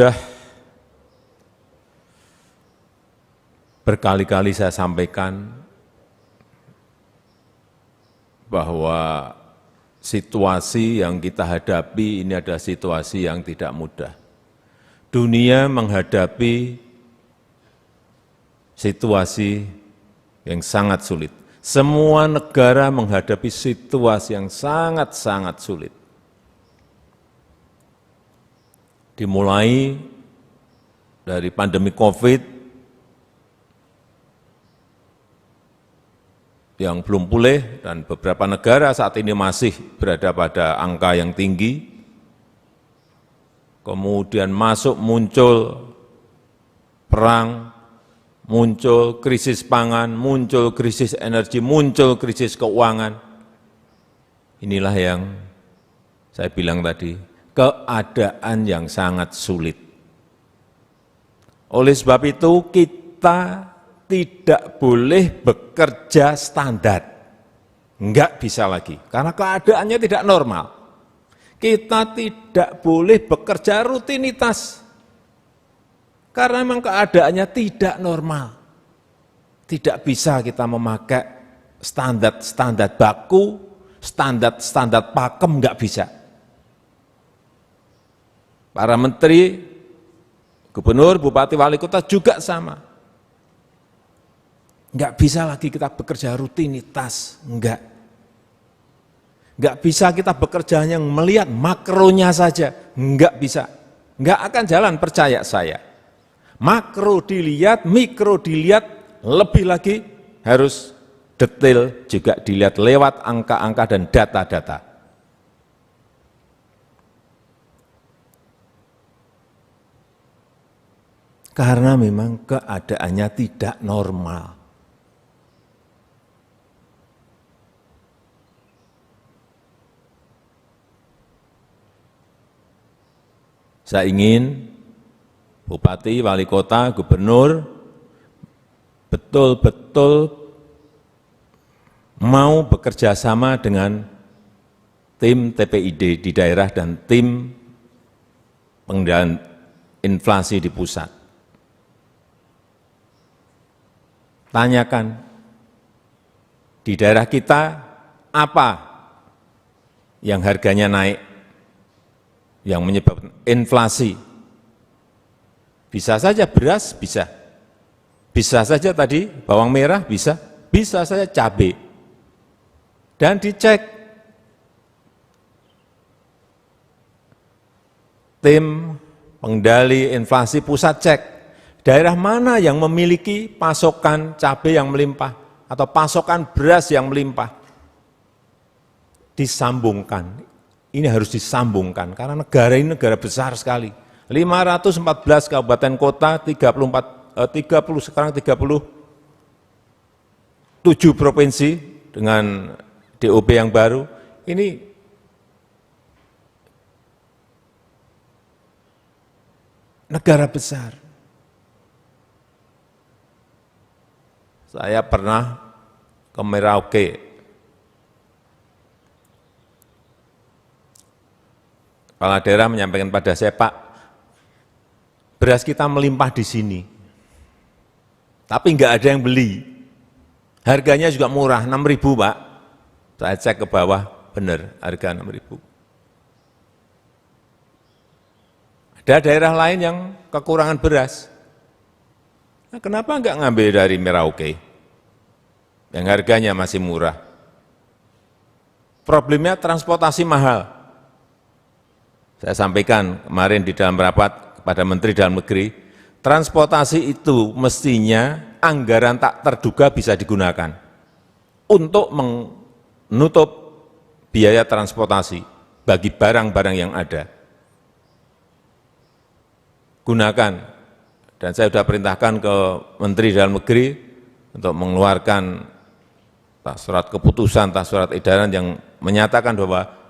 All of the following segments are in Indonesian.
Sudah berkali-kali saya sampaikan bahwa situasi yang kita hadapi ini adalah situasi yang tidak mudah. Dunia menghadapi situasi yang sangat sulit. Semua negara menghadapi situasi yang sangat-sangat sulit. Dimulai dari pandemi COVID yang belum pulih dan beberapa negara saat ini masih berada pada angka yang tinggi. Kemudian muncul perang, muncul krisis pangan, muncul krisis energi, muncul krisis keuangan. Inilah yang saya bilang tadi, keadaan yang sangat sulit. Oleh sebab itu kita tidak boleh bekerja standar, enggak bisa lagi, karena keadaannya tidak normal. Kita tidak boleh bekerja rutinitas, karena memang keadaannya tidak normal. Tidak bisa kita memakai standar baku, standar pakem, enggak bisa. Para menteri, gubernur, bupati, wali kota juga sama. Enggak bisa lagi kita bekerja rutinitas, enggak. Enggak bisa kita bekerja yang melihat makronya saja, enggak bisa. Enggak akan jalan, percaya saya. Makro dilihat, mikro dilihat, lebih lagi harus detail juga dilihat lewat angka-angka dan data-data. Karena memang keadaannya tidak normal. Saya ingin bupati, wali kota, gubernur betul-betul mau bekerja sama dengan tim TPID di daerah dan tim pengendalian inflasi di pusat. Tanyakan, di daerah kita apa yang harganya naik, yang menyebabkan inflasi. Bisa saja beras, bisa. Bisa saja tadi bawang merah, bisa. Bisa saja cabai. Dan dicek. Tim pengendali inflasi pusat cek. Daerah mana yang memiliki pasokan cabai yang melimpah atau pasokan beras yang melimpah. Disambungkan. Ini harus disambungkan karena negara ini negara besar sekali. 514 kabupaten kota, 37 provinsi dengan DOP yang baru. Ini negara besar. Saya pernah ke Merauke. Kepala daerah menyampaikan pada saya, Pak, beras kita melimpah di sini, tapi enggak ada yang beli. Harganya juga murah, 6.000 Pak. Saya cek ke bawah, benar harga 6.000. Ada daerah lain yang kekurangan beras. Nah, kenapa enggak ngambil dari Merauke, yang harganya masih murah? Problemnya transportasi mahal. Saya sampaikan kemarin di dalam rapat kepada Menteri Dalam Negeri, transportasi itu mestinya anggaran tak terduga bisa digunakan untuk menutup biaya transportasi bagi barang-barang yang ada. Gunakan, dan saya sudah perintahkan ke Menteri Dalam Negeri untuk mengeluarkan surat keputusan, surat edaran yang menyatakan bahwa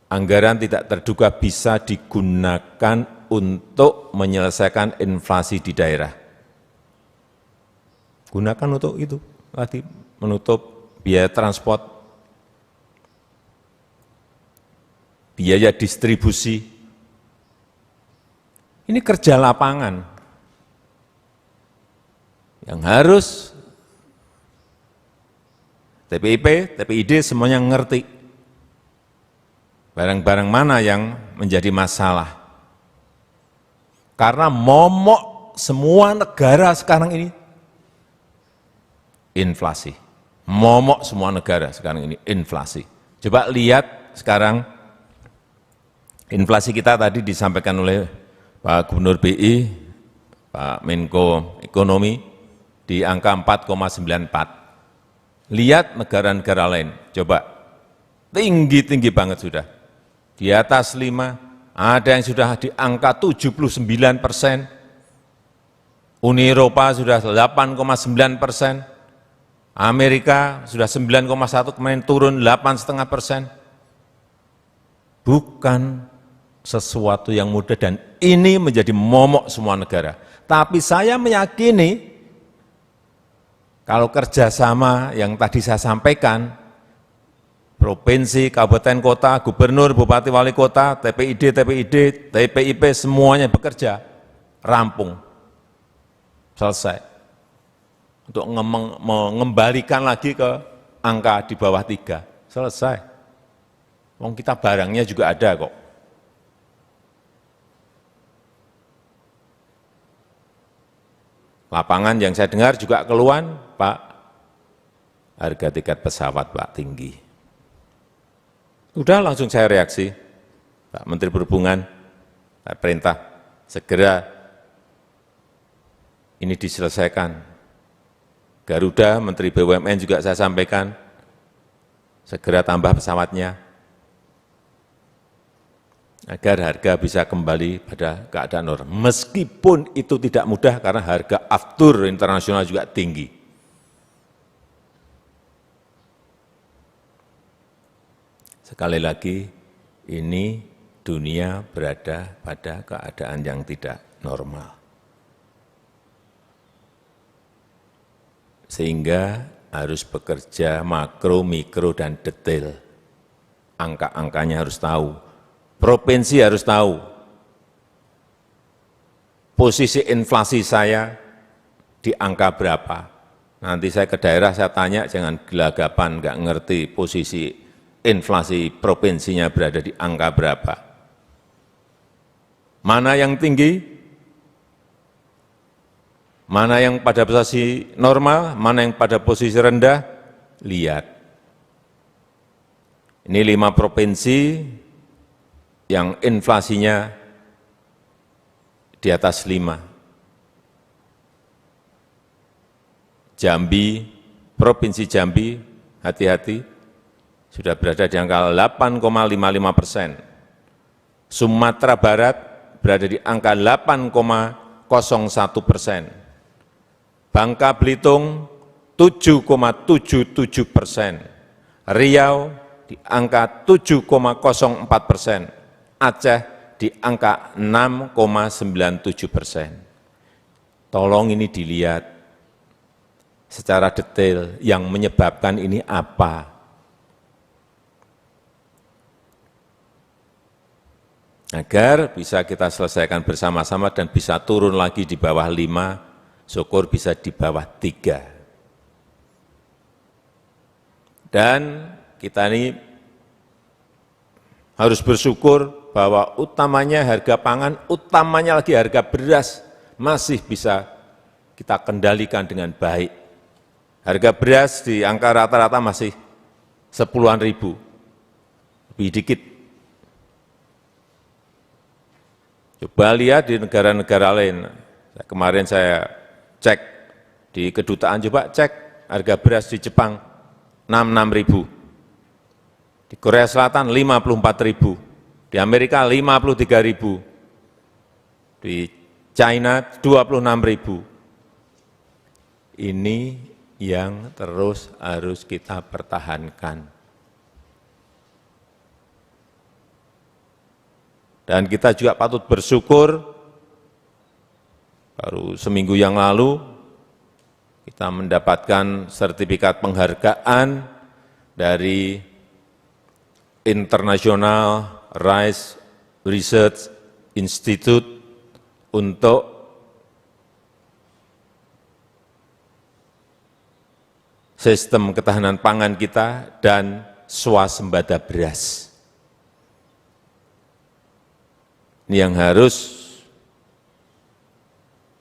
anggaran tidak terduga bisa digunakan untuk menyelesaikan inflasi di daerah. Gunakan untuk itu, tadi menutup biaya transport, biaya distribusi, Ini kerja lapangan yang harus TPIP, TPID semuanya ngerti barang-barang mana yang menjadi masalah. Karena momok semua negara sekarang ini inflasi. Momok semua negara sekarang ini inflasi. Coba lihat sekarang inflasi kita tadi disampaikan oleh Pak Gubernur BI, Pak Menko Ekonomi di angka 4,94. Lihat negara-negara lain, coba tinggi-tinggi banget sudah. Di atas 5, ada yang sudah di angka 79%, Uni Eropa sudah 8,9%, Amerika sudah 9,1, kemarin turun 8,5%. Bukan sesuatu yang mudah dan ini menjadi momok semua negara. Tapi saya meyakini kalau kerjasama yang tadi saya sampaikan, provinsi, kabupaten, kota, gubernur, bupati, wali kota, TPID, TPIP, semuanya bekerja, rampung, selesai. Untuk mengembalikan lagi ke angka di bawah 3, selesai. Wong kita barangnya juga ada kok. Lapangan yang saya dengar juga keluhan, Pak, harga tiket pesawat Pak tinggi. Udah langsung saya reaksi, Pak Menteri Perhubungan, saya perintah segera ini diselesaikan. Garuda, Menteri BUMN juga saya sampaikan, segera tambah pesawatnya, agar harga bisa kembali pada keadaan normal. Meskipun itu tidak mudah karena harga aftur internasional juga tinggi. Sekali lagi, ini dunia berada pada keadaan yang tidak normal. Sehingga harus bekerja makro, mikro, dan detail. Angka-angkanya harus tahu. Provinsi harus tahu. Posisi inflasi saya di angka berapa. Nanti saya ke daerah, saya tanya, jangan gelagapan, nggak ngerti posisi inflasi provinsinya berada di angka berapa. Mana yang tinggi? Mana yang pada posisi normal, mana yang pada posisi rendah, lihat. Ini 5 provinsi yang inflasinya di atas 5. Jambi, Provinsi Jambi, hati-hati, sudah berada di angka 8,55%. Sumatera Barat berada di angka 8,01%. Bangka Belitung 7,77%, Riau di angka 7,04%, Aceh di angka 6,97%. Tolong ini dilihat secara detail yang menyebabkan ini apa. Agar bisa kita selesaikan bersama-sama dan bisa turun lagi di bawah 5, syukur bisa di bawah 3. Dan kita ini harus bersyukur bahwa utamanya harga pangan, utamanya lagi harga beras masih bisa kita kendalikan dengan baik. Harga beras di angka rata-rata masih 10-an ribu, lebih dikit. Coba lihat di negara-negara lain. Kemarin saya cek di kedutaan, coba cek harga beras di Jepang 66 ribu, di Korea Selatan 54 ribu, di Amerika 53 ribu, di China 26 ribu. Ini yang terus harus kita pertahankan. Dan kita juga patut bersyukur. Baru seminggu yang lalu kita mendapatkan sertifikat penghargaan dari International Rice Research Institute untuk sistem ketahanan pangan kita dan swasembada beras. Ini yang harus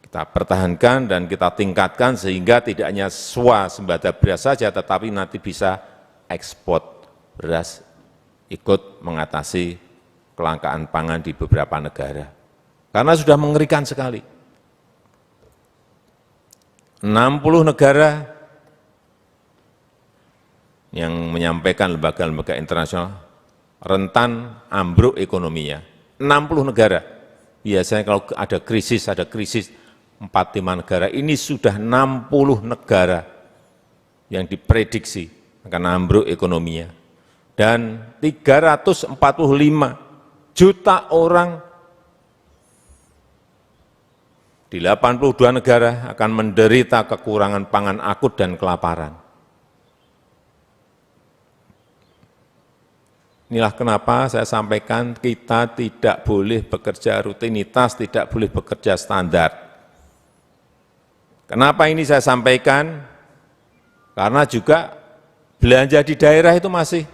kita pertahankan dan kita tingkatkan sehingga tidak hanya swasembada beras saja, tetapi nanti bisa ekspor beras ikut mengatasi kelangkaan pangan di beberapa negara. Karena sudah mengerikan sekali. 60 negara yang menyampaikan lembaga-lembaga internasional rentan ambruk ekonominya. 60 negara. Biasanya kalau ada krisis 4-5 negara, ini sudah 60 negara yang diprediksi akan ambruk ekonominya. Dan 345 juta orang di 82 negara akan menderita kekurangan pangan akut dan kelaparan. Inilah kenapa saya sampaikan kita tidak boleh bekerja rutinitas, tidak boleh bekerja standar. Kenapa ini saya sampaikan? Karena juga belanja di daerah itu masih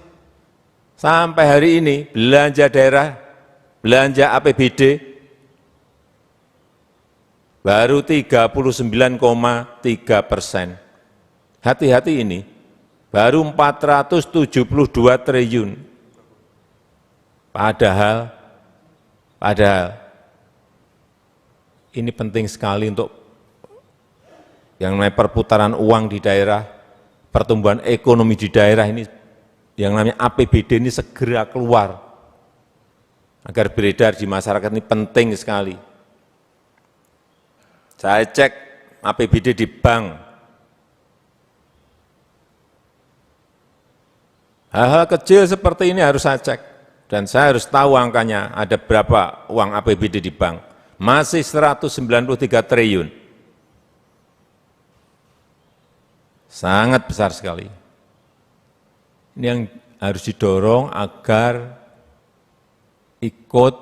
sampai hari ini belanja daerah, belanja APBD baru 39,3%. Hati-hati ini, baru 472 triliun. Padahal ini penting sekali untuk yang namanya perputaran uang di daerah, pertumbuhan ekonomi di daerah ini, yang namanya APBD ini segera keluar, agar beredar di masyarakat ini penting sekali. Saya cek APBD di bank, hal-hal kecil seperti ini harus saya cek, dan saya harus tahu angkanya, ada berapa uang APBD di bank, masih 193 triliun. Sangat besar sekali. Ini yang harus didorong agar ikut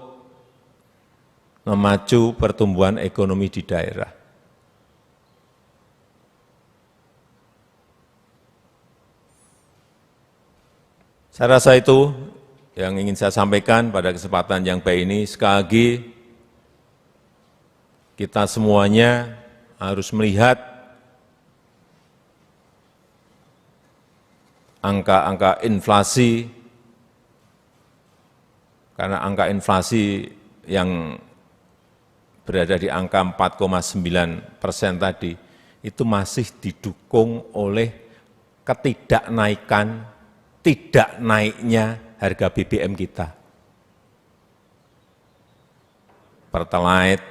memacu pertumbuhan ekonomi di daerah. Saya rasa itu yang ingin saya sampaikan pada kesempatan yang baik ini. Sekali lagi, kita semuanya harus melihat angka-angka inflasi, karena angka inflasi yang berada di angka 4,9% tadi, itu masih didukung oleh tidak naiknya harga BBM kita. Pertalite,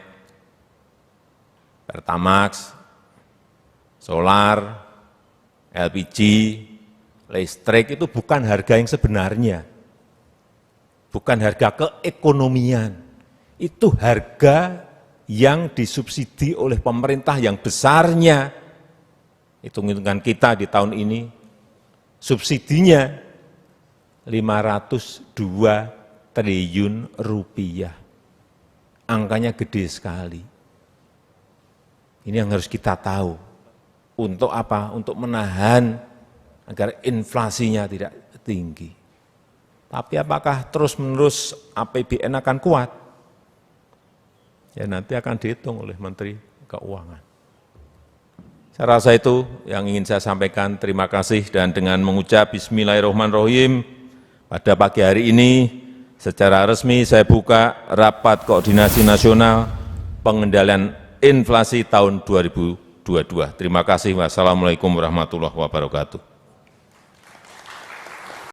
Pertamax, solar, LPG, listrik itu bukan harga yang sebenarnya, bukan harga keekonomian, itu harga yang disubsidi oleh pemerintah yang besarnya. Hitung-hitungan kita di tahun ini, subsidinya 502 triliun rupiah. Angkanya gede sekali. Ini yang harus kita tahu. Untuk apa? Untuk menahan agar inflasinya tidak tinggi. Tapi apakah terus-menerus APBN akan kuat? Ya nanti akan dihitung oleh Menteri Keuangan. Saya rasa itu yang ingin saya sampaikan. Terima kasih, dan dengan mengucap Bismillahirrahmanirrahim, pada pagi hari ini secara resmi saya buka Rapat Koordinasi Nasional Pengendalian Inflasi tahun 2022. Terima kasih. Wassalamualaikum warahmatullahi wabarakatuh.